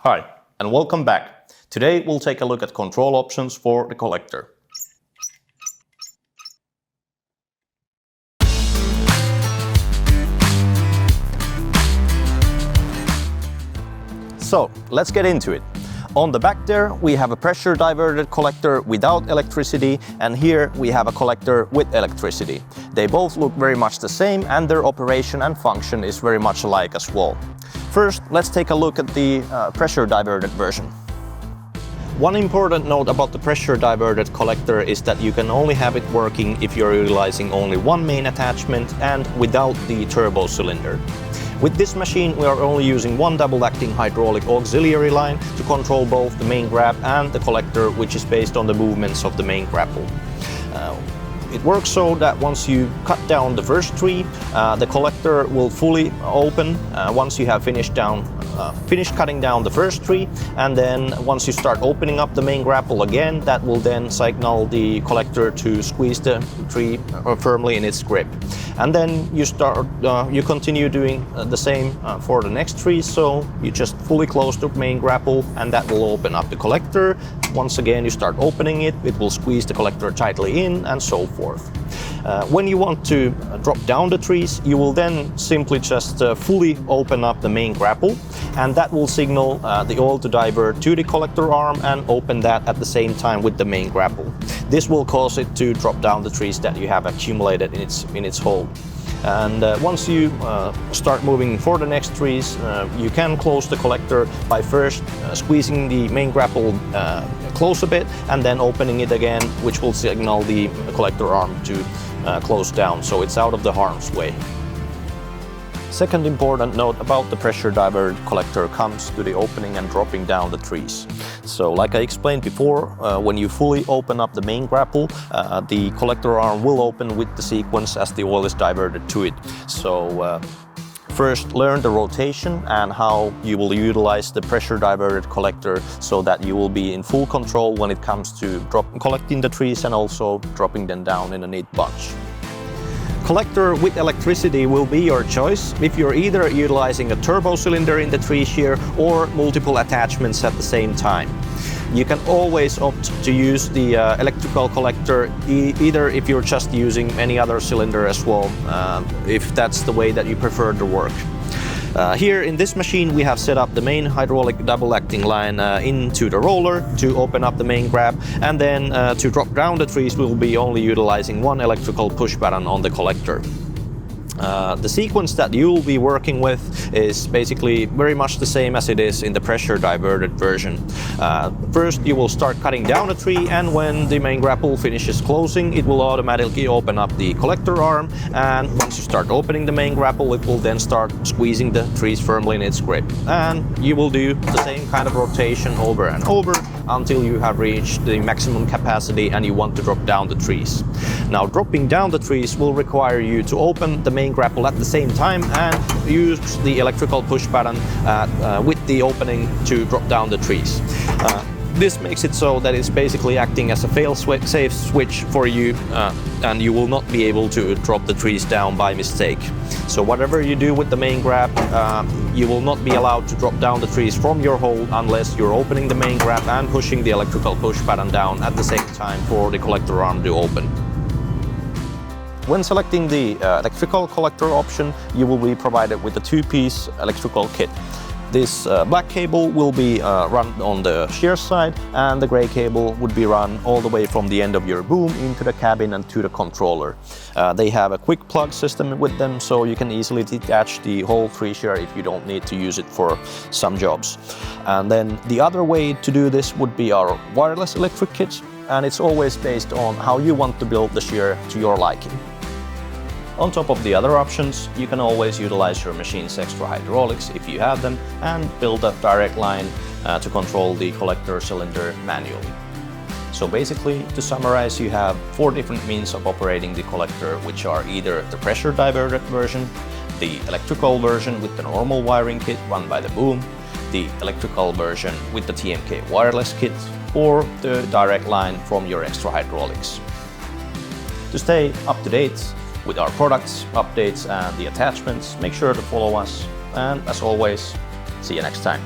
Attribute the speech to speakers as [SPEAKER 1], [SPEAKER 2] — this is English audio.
[SPEAKER 1] Hi, and welcome back. Today we'll take a look at control options for the collector. So, let's get into it. On the back there, we have a pressure diverted collector without electricity, and here we have a collector with electricity. They both look very much the same, and their operation and function is very much alike as well. First, let's take a look at the pressure diverted version. One important note about the pressure diverted collector is that you can only have it working if you're utilizing only one main attachment and without the turbo cylinder. With this machine, we are only using one double-acting hydraulic auxiliary line to control both the main grab and the collector, which is based on the movements of the main grapple. It works so that once you cut down the first tree, the collector will fully open once you have finished cutting down the first tree, and then once you start opening up the main grapple again, that will then signal the collector to squeeze the tree firmly in its grip. And then you continue doing the same for the next tree, so you just fully close the main grapple and that will open up the collector. Once again you start opening it, it will squeeze the collector tightly in, and so forth. When you want to drop down the trees, you will then simply just fully open up the main grapple, and that will signal the oil to divert to the collector arm and open that at the same time with the main grapple. This will cause it to drop down the trees that you have accumulated in its hold. And once you start moving for the next trees, you can close the collector by first squeezing the main grapple close a bit and then opening it again, which will signal the collector arm to close down, so it's out of the harm's way. Second important note about the pressure diverted collector comes to the opening and dropping down the trees. So like I explained before, when you fully open up the main grapple, the collector arm will open with the sequence as the oil is diverted to it. So first learn the rotation and how you will utilize the pressure diverted collector so that you will be in full control when it comes to collecting the trees and also dropping them down in a neat bunch. Collector with electricity will be your choice if you're either utilizing a turbo cylinder in the tree shear or multiple attachments at the same time. You can always opt to use the electrical collector either if you're just using any other cylinder as well, if that's the way that you prefer to work. Here in this machine we have set up the main hydraulic double-acting line into the roller to open up the main grab, and then to drop down the trees we'll be only utilizing one electrical push button on the collector. The sequence that you will be working with is basically very much the same as it is in the pressure diverted version. First you will start cutting down a tree, and when the main grapple finishes closing, it will automatically open up the collector arm, and once you start opening the main grapple, it will then start squeezing the trees firmly in its grip. And you will do the same kind of rotation over and over until you have reached the maximum capacity and you want to drop down the trees. Now, dropping down the trees will require you to open the main grapple at the same time and use the electrical push button with the opening to drop down the trees. This makes it so that it's basically acting as a fail-safe switch for you, and you will not be able to drop the trees down by mistake. So whatever you do with the main grab, you will not be allowed to drop down the trees from your hold unless you're opening the main grab and pushing the electrical push button down at the same time for the collector arm to open. When selecting the electrical collector option, you will be provided with a two-piece electrical kit. This black cable will be run on the shear side, and the gray cable would be run all the way from the end of your boom into the cabin and to the controller. They have a quick plug system with them, so you can easily detach the whole tree shear if you don't need to use it for some jobs. And then the other way to do this would be our wireless electric kit, and it's always based on how you want to build the shear to your liking. On top of the other options, you can always utilize your machine's extra hydraulics if you have them and build a direct line to control the collector cylinder manually. So basically, to summarize, you have 4 different means of operating the collector, which are either the pressure diverted version, the electrical version with the normal wiring kit run by the boom, the electrical version with the TMK wireless kit, or the direct line from your extra hydraulics. To stay up to date with our products, updates and the attachments, make sure to follow us, and as always, see you next time.